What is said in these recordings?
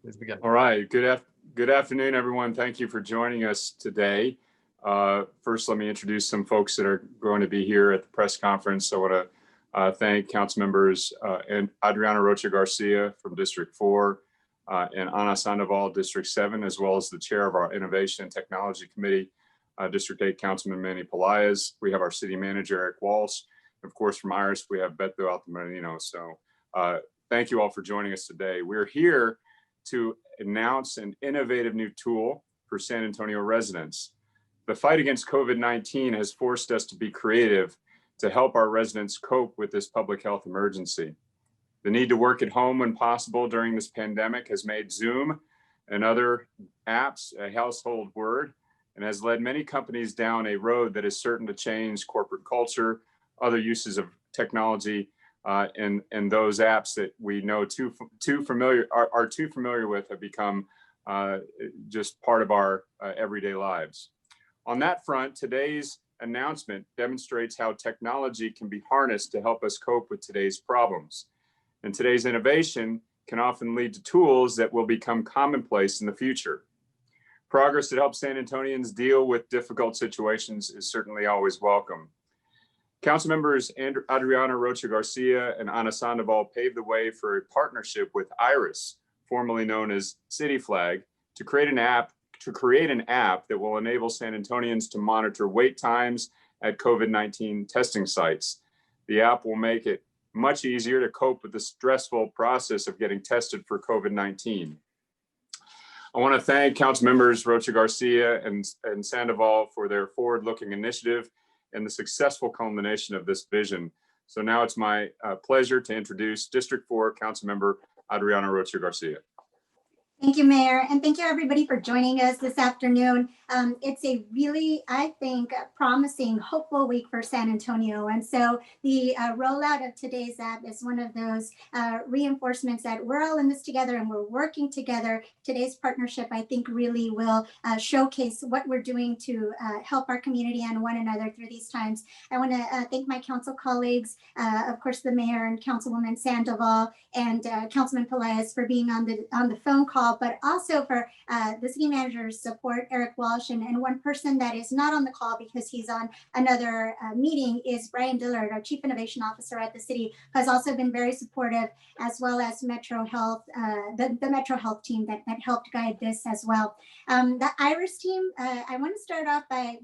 Please begin. All right. Good afternoon, everyone. Thank you for joining us today. First, let me introduce some folks that are going to be here at the press conference. I want to thank council members and Adriana Rocha Garcia from District 4 and Ana Sandoval, District 7, as well as the chair of our Innovation and Technology Committee, District 8, Councilman Manny Pelaez. We have our city manager, Eric Walsh. Of course, from Iris, we have Beto Altamirano. So thank you all for joining us today. We're here to announce an innovative new tool for San Antonio residents. The fight against COVID-19 has forced us to be creative to help our residents cope with this public health emergency. The need to work at home when possible during this pandemic has made Zoom and other apps a household word and has led many companies down a road that is certain to change corporate culture, other uses of technology, and those apps that we know are too familiar with have become just part of our everyday lives. On that front, today's announcement demonstrates how technology can be harnessed to help us cope with today's problems. And today's innovation can often lead to tools that will become commonplace in the future. Progress that helps San Antonians deal with difficult situations is certainly always welcome. Council members Adriana Rocha Garcia and Ana Sandoval paved the way for a partnership with Iris, formerly known as City Flag, to create an app that will enable San Antonians to monitor wait times at COVID-19 testing sites. The app will make it much easier to cope with the stressful process of getting tested for COVID-19. I want to thank Council members Rocha Garcia and Sandoval for their forward-looking initiative and the successful culmination of this vision. So now it's my pleasure to introduce District 4 Councilmember Adriana Rocha Garcia. Thank you, Mayor, and thank you everybody for joining us this afternoon. It's a really, I think, promising, hopeful week for San Antonio. And so the rollout of today's app is one of those reinforcements that we're all in this together and we're working together. Today's partnership, I think, really will showcase what we're doing to help our community and one another through these times. I want to thank my council colleagues, of course, the Mayor and Councilwoman Sandoval and Councilman Pelaez for being on the phone call, but also for the city manager's support, Eric Walsh, and one person that is not on the call because he's on another meeting is Brian Dillard, our Chief Innovation Officer at the city, who has also been very supportive, as well as Metro Health, the Metro Health team that helped guide this as well. The Iris team, I want to start off by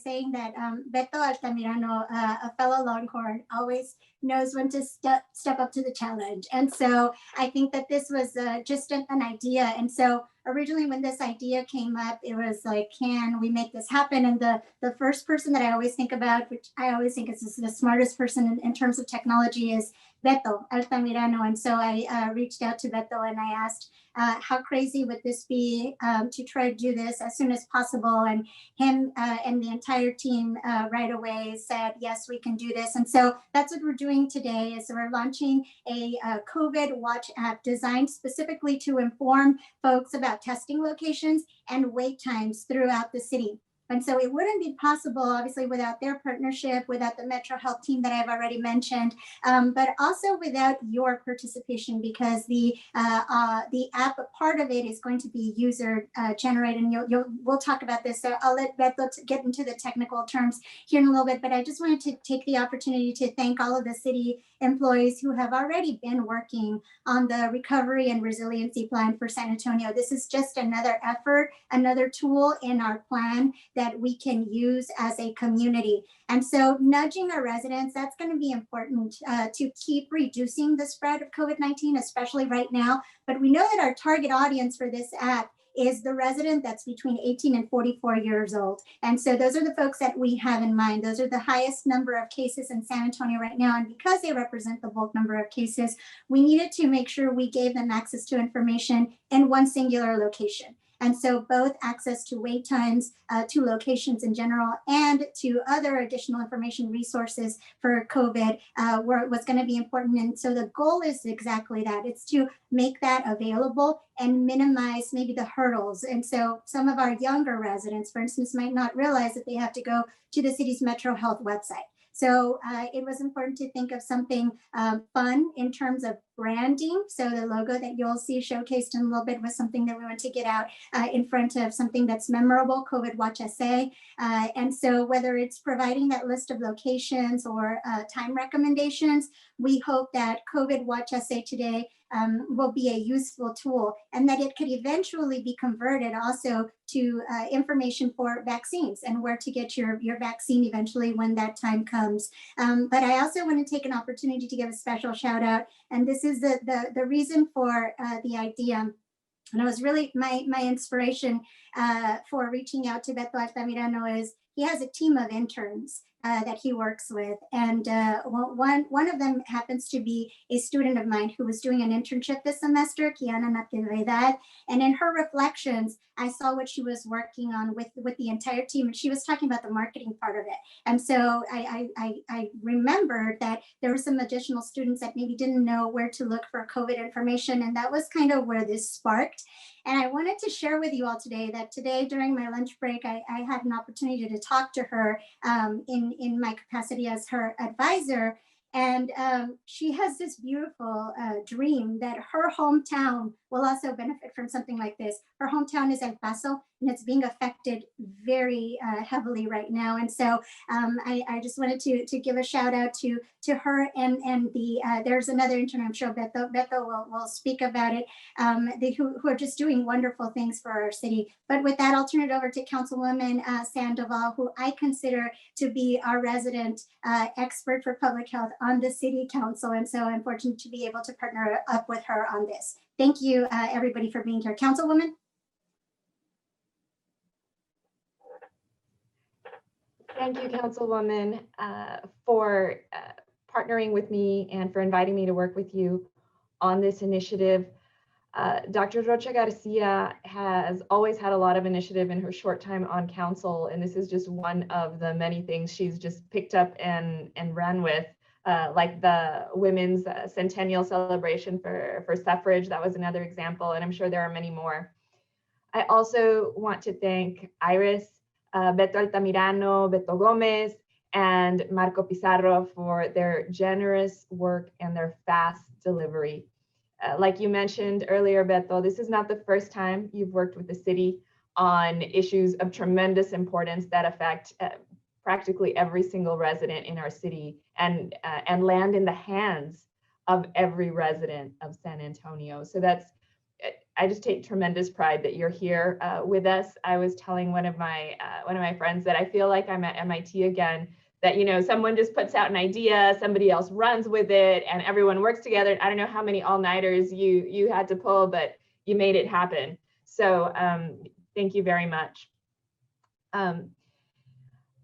saying that Beto Altamirano, a fellow Longhorn, always knows when to step up to the challenge. And so I think that this was just an idea. And so originally when this idea came up, it was like, can we make this happen? And the first person that I always think about, which I always think is the smartest person in terms of technology, is Beto Altamirano. And so I reached out to Beto and I asked, how crazy would this be to try to do this as soon as possible? And him and the entire team right away said, yes, we can do this. And so that's what we're doing today, is we're launching a COVID watch app designed specifically to inform folks about testing locations and wait times throughout the city. And so it wouldn't be possible, obviously, without their partnership, without the Metro Health team that I've already mentioned, but also without your participation, because the app, part of it is going to be user generated. And we'll talk about this. So I'll let Beto get into the technical terms here in a little bit, but I just wanted to take the opportunity to thank all of the city employees who have already been working on the recovery and resiliency plan for San Antonio. This is just another effort, another tool in our plan that we can use as a community. And so nudging our residents, that's going to be important to keep reducing the spread of COVID-19, especially right now. But we know that our target audience for this app is the resident that's between 18 and 44 years old. And so those are the folks that we have in mind. Those are the highest number of cases in San Antonio right now. And because they represent the bulk number of cases, we needed to make sure we gave them access to information in one singular location. And so both access to wait times, to locations in general, and to other additional information resources for COVID was going to be important. And so the goal is exactly that. It's to make that available and minimize maybe the hurdles. And so some of our younger residents, for instance, might not realize that they have to go to the city's Metro Health website. So it was important to think of something fun in terms of branding. So the logo that you'll see showcased in a little bit was something that we want to get out in front of something that's memorable, COVID Watch SA. And so whether it's providing that list of locations or time recommendations, we hope that COVID Watch SA today will be a useful tool, and that it could eventually be converted also to information for vaccines and where to get your vaccine eventually when that time comes. But I also want to take an opportunity to give a special shout out, and this is the reason for the idea. And it was really my inspiration for reaching out to Beto Altamirano is he has a team of interns that he works with. And one of them happens to be a student of mine who was doing an internship this semester, Kiana Natividad. And in her reflections, I saw what she was working on with the entire team. And she was talking about the marketing part of it. And so I remembered that there were some additional students that maybe didn't know where to look for COVID information. And that was kind of where this sparked. And I wanted to share with you all today that today during my lunch break, I had an opportunity to talk to her in my capacity as her advisor. And she has this beautiful dream that her hometown will also benefit from something like this. Her hometown is El Paso, and it's being affected very heavily right now. And so I just wanted to give a shout out to her and there's another intern, I'm sure Beto will speak about it, who are just doing wonderful things for our city. But with that, I'll turn it over to Councilwoman Sandoval, who I consider to be our resident expert for public health on the city council. And so I'm fortunate to be able to partner up with her on this. Thank you, everybody, for being here. Councilwoman? Thank you, Councilwoman, for partnering with me and for inviting me to work with you on this initiative. Dr. Rocha Garcia has always had a lot of initiative in her short time on council, and this is just one of the many things she's just picked up and ran with, like the women's centennial celebration for suffrage. That was another example, and I'm sure there are many more. I also want to thank Iris, Beto Altamirano, Beto Gomez, and Marco Pizarro for their generous work and their fast delivery. Like you mentioned earlier, Beto, this is not the first time you've worked with the city on issues of tremendous importance that affect practically every single resident in our city and land in the hands of every resident of San Antonio. So I just take tremendous pride that you're here with us. I was telling one of my friends that I feel like I'm at MIT again, that, you know, someone just puts out an idea, somebody else runs with it, and everyone works together. I don't know how many all-nighters you had to pull, but you made it happen. So thank you very much. In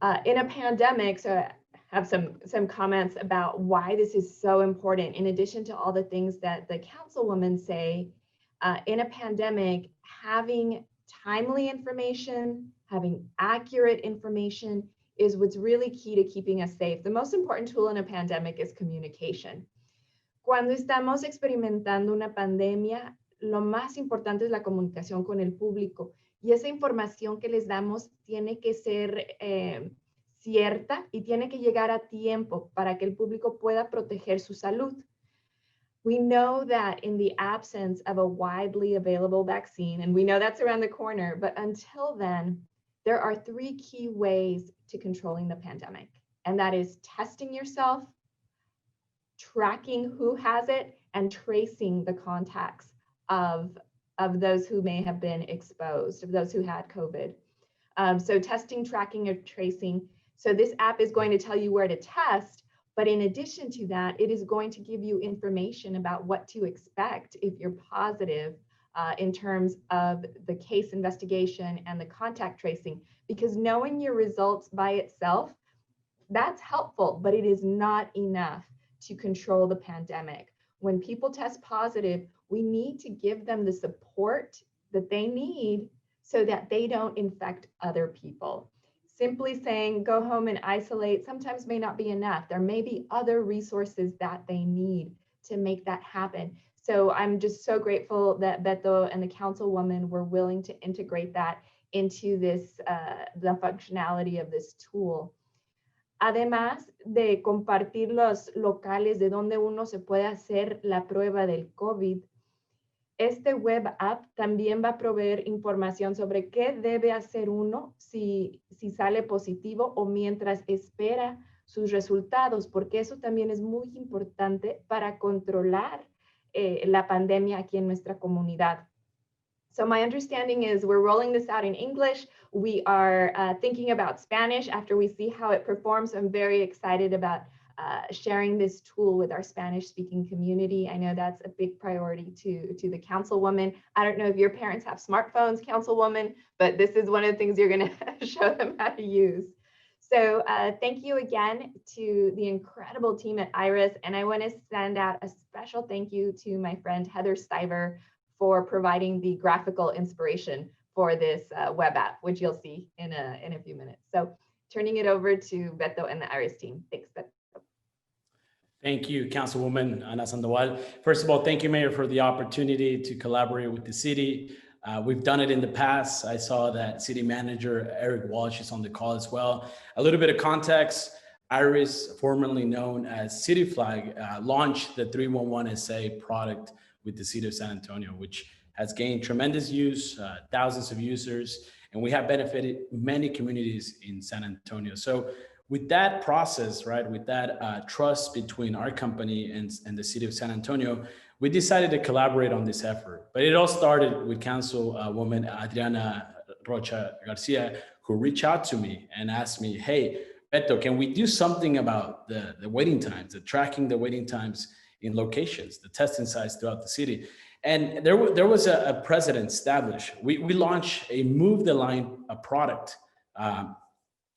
a pandemic, so I have some comments about why this is so important. In addition to all the things that the councilwomen say, in a pandemic, having timely information, having accurate information is what's really key to keeping us safe. The most important tool in a pandemic is communication. Cuando estamos experimentando una pandemia, lo más importante es la comunicación con el público, y esa información que les damos tiene que ser cierta y tiene que llegar a tiempo para que el público pueda proteger su salud. We know that in the absence of a widely available vaccine, and we know that's around the corner, but until then, there are 3 key ways to controlling the pandemic, and that is testing yourself, tracking who has it, and tracing the contacts of those who may have been exposed, of those who had COVID. So testing, tracking, or tracing. So this app is going to tell you where to test, but in addition to that, it is going to give you information about what to expect if you're positive in terms of the case investigation and the contact tracing, because knowing your results by itself, that's helpful, but it is not enough to control the pandemic. When people test positive, we need to give them the support that they need so that they don't infect other people. Simply saying, go home and isolate sometimes may not be enough. There may be other resources that they need to make that happen. So I'm just so grateful that Beto and the councilwoman were willing to integrate that into this, the functionality of this tool. Además de compartir los locales de donde uno se puede hacer la prueba del COVID, este web app también va a proveer información sobre qué debe hacer uno si sale positivo o mientras espera sus resultados, porque eso también es muy importante para controlar la pandemia aquí en nuestra comunidad. So my understanding is we're rolling this out in English. We are thinking about Spanish after we see how it performs. I'm very excited about sharing this tool with our Spanish-speaking community. I know that's a big priority to the Councilwoman. I don't know if your parents have smartphones, Councilwoman, but this is one of the things you're going to show them how to use. So thank you again to the incredible team at IRIS. And I want to send out a special thank you to my friend Heather Stiver for providing the graphical inspiration for this web app, which you'll see in a few minutes. So turning it over to Beto and the IRIS team. Thanks, Beto. Thank you, Councilwoman Ana Sandoval. First of all, thank you, Mayor, for the opportunity to collaborate with the city. We've done it in the past. I saw that City Manager Eric Walsh is on the call as well. A little bit of context, IRIS, formerly known as City Flag, launched the 311 SA product with the city of San Antonio, which has gained tremendous use, thousands of users, and we have benefited many communities in San Antonio. So with that process, right, with that trust between our company and the city of San Antonio, we decided to collaborate on this effort. But it all started with Councilwoman Adriana Rocha Garcia, who reached out to me and asked me, hey, Beto, can we do something about the waiting times, the tracking the waiting times in locations, the testing sites throughout the city? And there was a precedent established. We launched a Move the Line product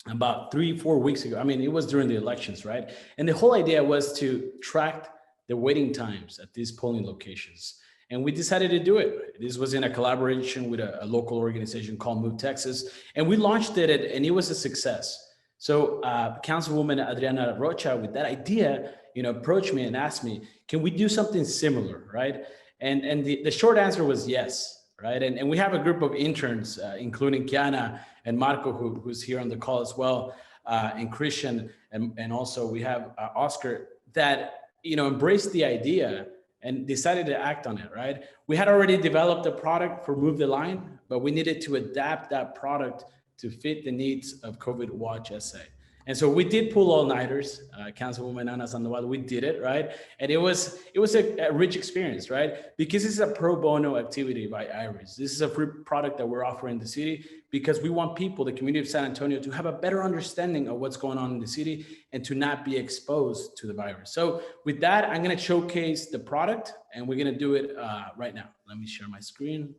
about 3-4 weeks ago. I mean, it was during the elections, right? And the whole idea was to track the waiting times at these polling locations. And we decided to do it. This was in a collaboration with a local organization called Move Texas. And we launched it and it was a success. So Councilwoman Adriana Rocha, with that idea, approached me and asked me, can we do something similar, right? And the short answer was yes, right? And we have a group of interns, including Kiana and Marco, who's here on the call as well, and Christian, and also we have Oscar, that embraced the idea and decided to act on it, right? We had already developed a product for Move the Line, but we needed to adapt that product to fit the needs of COVID Watch SA. And so we did pull all-nighters, Councilwoman Ana Sandoval, we did it, right? And it was a rich experience, right? Because this is a pro bono activity by IRIS. This is a free product that we're offering the city because we want people, the community of San Antonio, to have a better understanding of what's going on in the city and to not be exposed to the virus. So with that, I'm gonna showcase the product and we're gonna do it right now. Let me share my screen.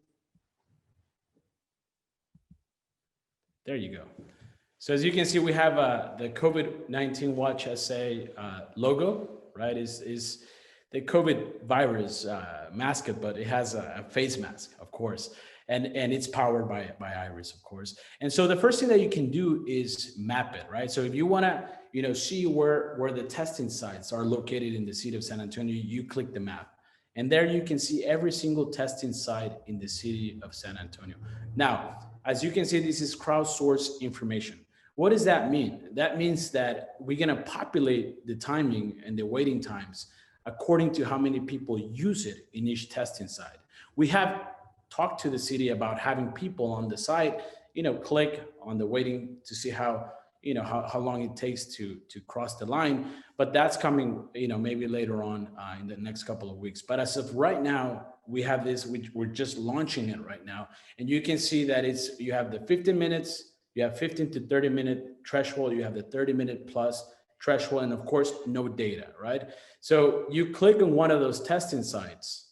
There you go. So as you can see, we have the COVID-19 Watch SA logo, right? Is the COVID virus mascot, but it has a face mask, of course, and it's powered by IRIS, of course. And so the first thing that you can do is map it, right? So if you want to, see where the testing sites are located in the city of San Antonio, you click the map, and there you can see every single testing site in the city of San Antonio. Now, as you can see, this is crowdsourced information. What does that mean? That means that we're going to populate the timing and the waiting times according to how many people use it in each testing site. We have talked to the city about having people on the site, click on the waiting to see how long it takes to cross the line, but that's coming, maybe later on in the next couple of weeks. But as of right now, we have this, we're just launching it right now. And you can see that you have the 15 minutes, you have 15 to 30 minute threshold, you have the 30-minute plus threshold, and of course, no data, right? So you click on one of those testing sites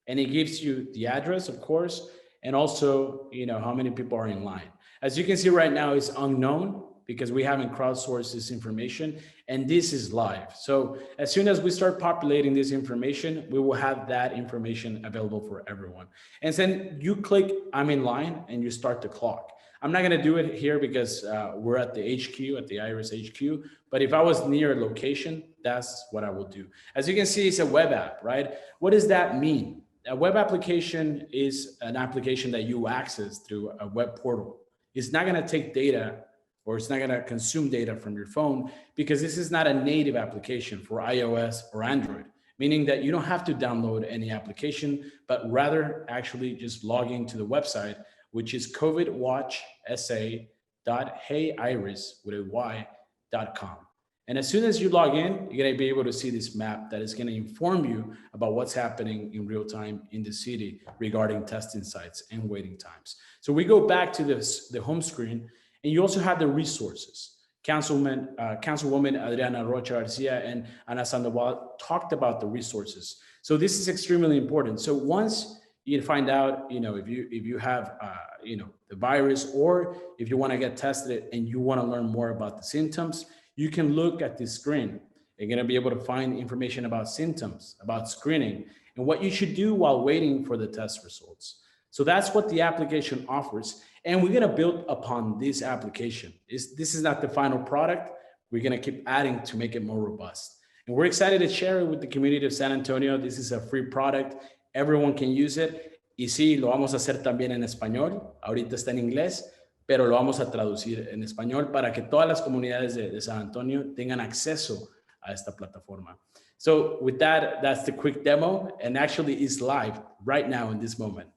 and it gives you the address, of course, and also, how many people are in line. As you can see right now, it's unknown because we haven't crowdsourced this information, and this is live. So as soon as we start populating this information, we will have that information available for everyone. And then you click, I'm in line, and you start the clock. I'm not gonna do it here because we're at the HQ, at the IRIS HQ, but if I was near a location, that's what I will do. As you can see, it's a web app, right? What does that mean? A web application is an application that you access through a web portal. It's not gonna take data or it's not going to consume data from your phone, because this is not a native application for iOS or Android, meaning that you don't have to download any application, but rather actually just log into the website, which is covidwatchsa.heyiris.com. And as soon as you log in, you're going to be able to see this map that is going to inform you about what's happening in real time in the city regarding testing sites and waiting times. So we go back to the home screen, and you also have the resources. Councilwoman Adriana, Rocha, Garcia, and Ana Sandoval talked about the resources. So this is extremely important. So once you find out, if you have, the virus, or if you want to get tested and you want to learn more about the symptoms, you can look at this screen. You're going to be able to find information about symptoms, about screening, and what you should do while waiting for the test results. So that's what the application offers. And we're going to build upon this application. This is not the final product. We're going to keep adding to make it more robust. And we're excited to share it with the community of San Antonio. This is a free product. Everyone can use it. Y sí, lo vamos a hacer también en español. Ahorita está en inglés, pero lo vamos a traducir en español para que todas las comunidades de San Antonio tengan acceso a esta plataforma. So with that, that's the quick demo, and actually it's live right now in this moment.